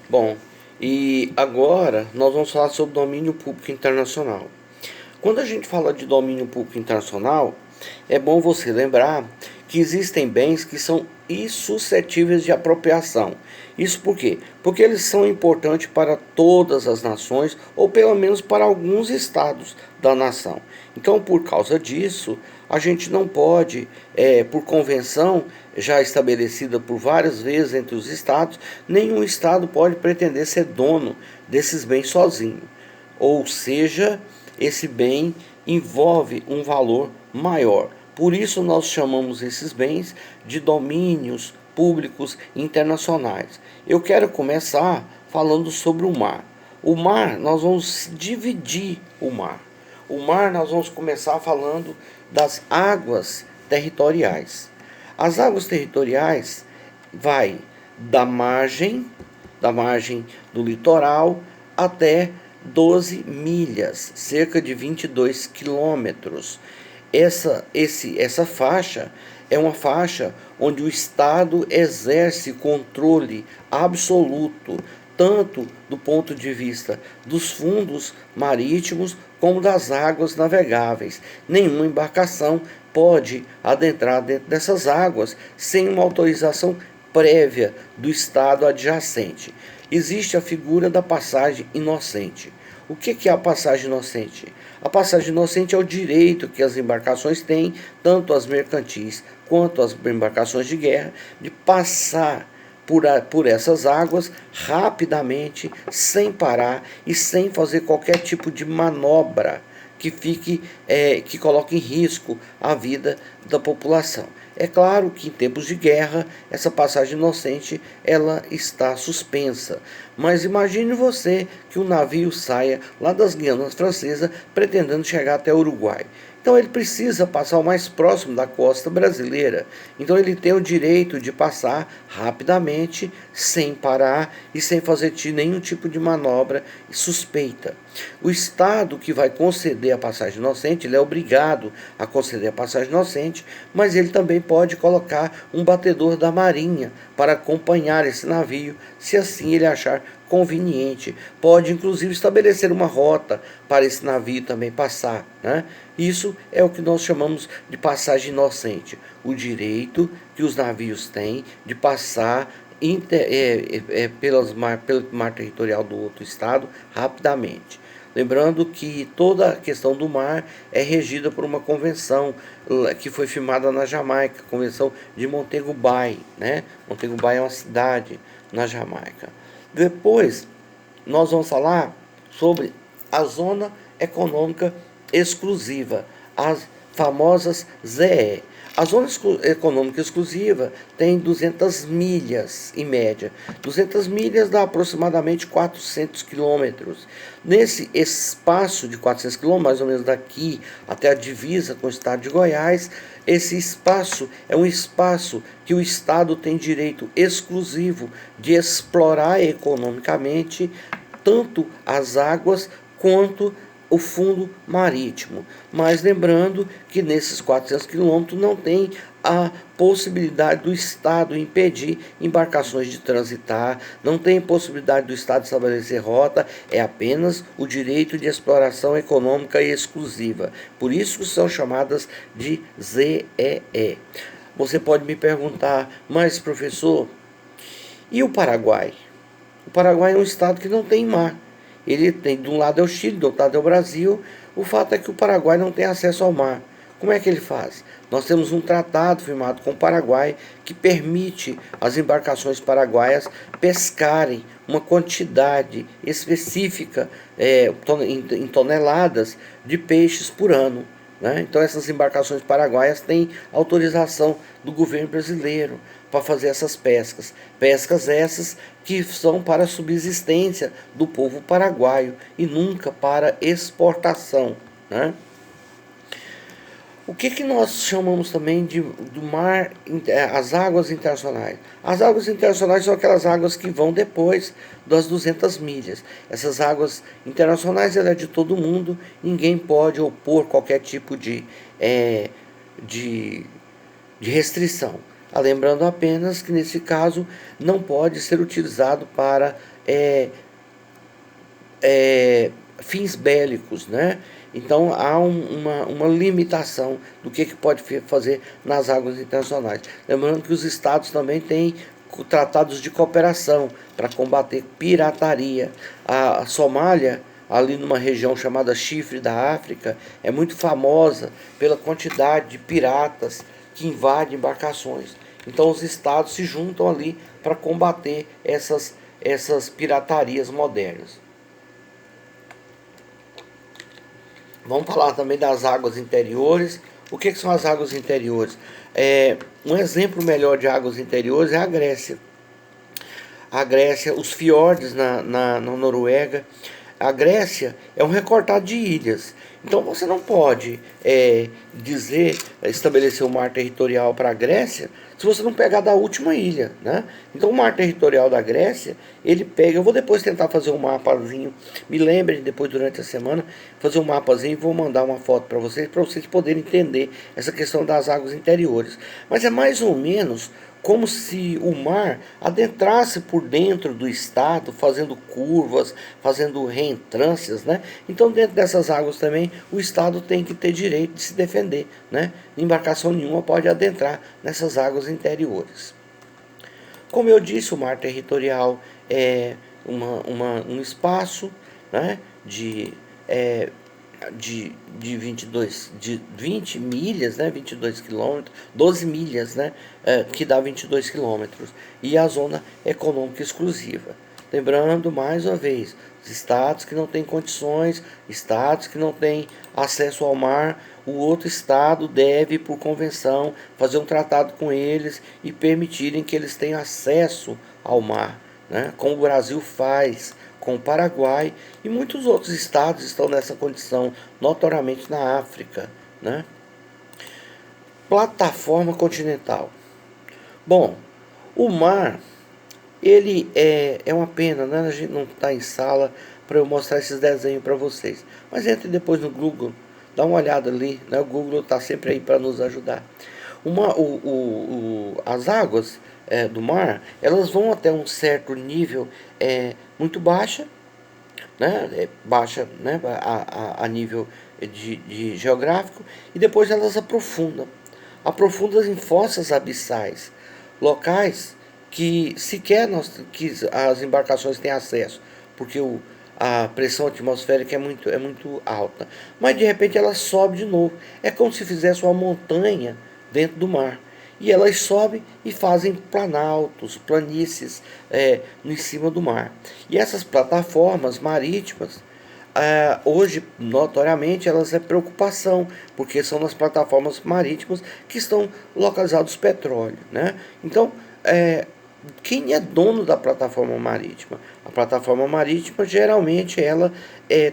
Bom, e agora nós vamos falar sobre domínio público internacional. Quando a gente fala de domínio público internacional, é bom você lembrar que existem bens que são insuscetíveis de apropriação. Isso por quê? Porque eles são importantes para todas as nações, ou pelo menos para alguns estados da nação. Então, por causa disso, a gente não pode, por convenção já estabelecida por várias vezes entre os estados, nenhum estado pode pretender ser dono desses bens sozinho. Ou seja, esse bem envolve um valor maior. Por isso nós chamamos esses bens de domínios públicos internacionais. Eu quero começar falando sobre o mar. O mar, nós vamos dividir o mar. O mar, nós vamos começar falando das águas territoriais. As águas territoriais vai da margem do litoral até 12 milhas, cerca de 22 quilômetros. Essa faixa é uma faixa onde o Estado exerce controle absoluto, tanto do ponto de vista dos fundos marítimos como das águas navegáveis. Nenhuma embarcação pode adentrar dentro dessas águas sem uma autorização prévia do Estado adjacente. Existe a figura da passagem inocente. O que é a passagem inocente? A passagem inocente é o direito que as embarcações têm, tanto as mercantis quanto as embarcações de guerra, de passar por essas águas rapidamente, sem parar e sem fazer qualquer tipo de manobra que coloque em risco a vida da população. É claro que em tempos de guerra essa passagem inocente ela está suspensa, mas imagine você que um navio saia lá das Guianas Francesas pretendendo chegar até o Uruguai. Então ele precisa passar o mais próximo da costa brasileira. Então ele tem o direito de passar rapidamente, sem parar e sem fazer nenhum tipo de manobra suspeita. O Estado que vai conceder a passagem inocente, ele é obrigado a conceder a passagem inocente, mas ele também pode colocar um batedor da Marinha para acompanhar esse navio, se assim ele achar conveniente. Pode inclusive estabelecer uma rota para esse navio também passar, né? Isso é o que nós chamamos de passagem inocente, o direito que os navios têm de passar pelo mar territorial do outro estado rapidamente. Lembrando que toda a questão do mar é regida por uma convenção que foi firmada na Jamaica, a Convenção de Montego Bay, né? Montego Bay é uma cidade na Jamaica. Depois, nós vamos falar sobre a Zona Econômica Exclusiva, as famosas ZE. A Zona Econômica Exclusiva tem 200 milhas em média. 200 milhas dá aproximadamente 400 quilômetros. Nesse espaço de 400 quilômetros, mais ou menos daqui até a divisa com o estado de Goiás, esse espaço é um espaço que o Estado tem direito exclusivo de explorar economicamente tanto as águas quanto o fundo marítimo. Mas lembrando que nesses 400 quilômetros não tem a possibilidade do Estado impedir embarcações de transitar, não tem possibilidade do Estado estabelecer rota, é apenas o direito de exploração econômica exclusiva. Por isso são chamadas de ZEE. Você pode me perguntar, mas professor, e o Paraguai? O Paraguai é um estado que não tem mar. Ele tem, de um lado é o Chile, do outro lado é o Brasil. O fato é que o Paraguai não tem acesso ao mar. Como é que ele faz? Nós temos um tratado firmado com o Paraguai que permite às embarcações paraguaias pescarem uma quantidade específica em toneladas de peixes por ano. Né? Então essas embarcações paraguaias têm autorização do governo brasileiro para fazer essas pescas. Pescas essas que são para a subsistência do povo paraguaio e nunca para exportação. Né? O que nós chamamos também do mar, as águas internacionais? As águas internacionais são aquelas águas que vão depois das 200 milhas. Essas águas internacionais ela é de todo mundo, ninguém pode opor qualquer tipo de restrição. Lembrando apenas que nesse caso não pode ser utilizado para fins bélicos, né? Então há uma limitação do que pode fazer nas águas internacionais. Lembrando que os estados também têm tratados de cooperação para combater pirataria. A Somália, ali numa região chamada Chifre da África, é muito famosa pela quantidade de piratas que invadem embarcações. Então os estados se juntam ali para combater essas piratarias modernas. Vamos falar também das águas interiores. O que são as águas interiores? Um exemplo melhor de águas interiores é a Grécia. A Grécia, os fiordes na Noruega. A Grécia é um recortado de ilhas. Então você não pode estabelecer um mar territorial para a Grécia se você não pegar da última ilha, né? Então o mar territorial da Grécia, ele pega, eu vou depois tentar fazer um mapazinho, me lembrem depois durante a semana, fazer um mapazinho e vou mandar uma foto para vocês poderem entender essa questão das águas interiores. Mas é mais ou menos como se o mar adentrasse por dentro do estado, fazendo curvas, fazendo reentrâncias, né? Então dentro dessas águas também o estado tem que ter direito de se defender, né? Embarcação nenhuma pode adentrar nessas águas interiores. Como eu disse, o mar territorial é um espaço, né, de 20 milhas, né, 22 quilômetros, 12 milhas, né, que dá 22 quilômetros, e a zona econômica exclusiva. Lembrando, mais uma vez, os estados que não têm condições, estados que não têm acesso ao mar, o outro estado deve, por convenção, fazer um tratado com eles e permitirem que eles tenham acesso ao mar, né, como o Brasil faz com o Paraguai, e muitos outros estados estão nessa condição, notoriamente na África, né? Plataforma continental. Bom, o mar, ele é uma pena, né? A gente não está em sala para eu mostrar esses desenhos para vocês. Mas entre depois no Google, dá uma olhada ali, né? O Google está sempre aí para nos ajudar. As águas do mar, elas vão até um certo nível muito baixa, né? Baixa, né? A nível de geográfico, e depois elas aprofundam em fossas abissais, locais que sequer que as embarcações têm acesso, porque a pressão atmosférica é muito alta. Mas de repente ela sobe de novo. É como se fizesse uma montanha dentro do mar. E elas sobem e fazem planaltos, planícies em cima do mar. E essas plataformas marítimas, hoje, notoriamente, elas é preocupação, porque são nas plataformas marítimas que estão localizados o petróleo, né? Então, quem é dono da plataforma marítima? A plataforma marítima, geralmente, ela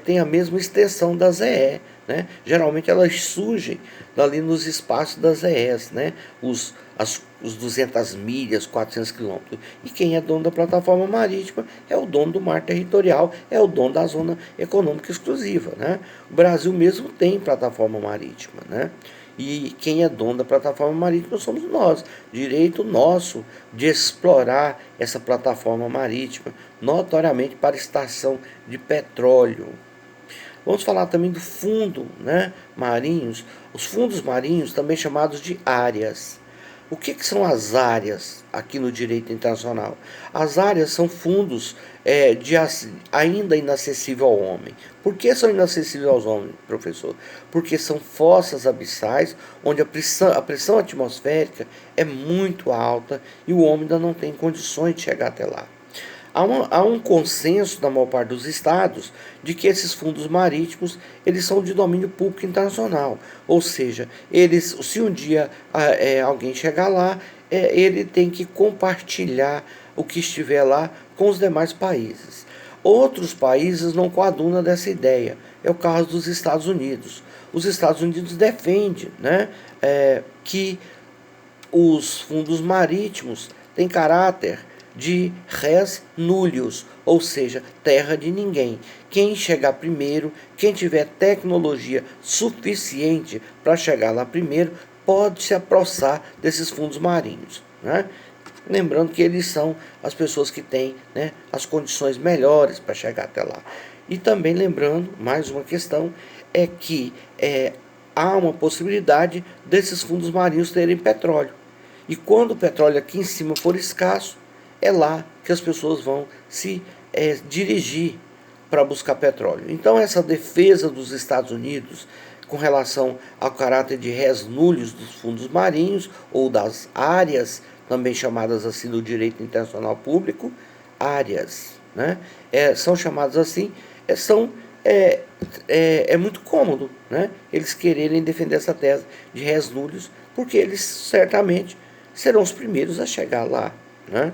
tem a mesma extensão da ZE, né? Geralmente elas surgem ali nos espaços das ZEs, né? Os 200 milhas, 400 quilômetros. E quem é dono da plataforma marítima é o dono do mar territorial, é o dono da zona econômica exclusiva, né? O Brasil mesmo tem plataforma marítima, né? E quem é dono da plataforma marítima somos nós. Direito nosso de explorar essa plataforma marítima, notoriamente para extração de petróleo. Vamos falar também do fundo, né, marinhos. Os fundos marinhos, também chamados de áreas. O que são as áreas aqui no direito internacional? As áreas são fundos ainda inacessível ao homem. Por que são inacessíveis aos homens, professor? Porque são fossas abissais onde a pressão atmosférica é muito alta e o homem ainda não tem condições de chegar até lá. Há um consenso na maior parte dos estados de que esses fundos marítimos eles são de domínio público internacional, ou seja, se um dia alguém chegar lá, ele tem que compartilhar o que estiver lá com os demais países. Outros países não coadunam dessa ideia, é o caso dos Estados Unidos. Os Estados Unidos defendem, né, que os fundos marítimos têm caráter de res nullius, ou seja, terra de ninguém. Quem chegar primeiro, quem tiver tecnologia suficiente para chegar lá primeiro, pode se aproximar desses fundos marinhos, né? Lembrando que eles são as pessoas que têm, né, as condições melhores para chegar até lá. E também lembrando, mais uma questão, é que há uma possibilidade desses fundos marinhos terem petróleo. E quando o petróleo aqui em cima for escasso, é lá que as pessoas vão se dirigir para buscar petróleo. Então essa defesa dos Estados Unidos com relação ao caráter de res nullius dos fundos marinhos ou das áreas, também chamadas assim do direito internacional público, áreas, né? São chamadas assim, é muito cômodo, né? Eles quererem defender essa tese de res nullius, porque eles certamente serão os primeiros a chegar lá, né?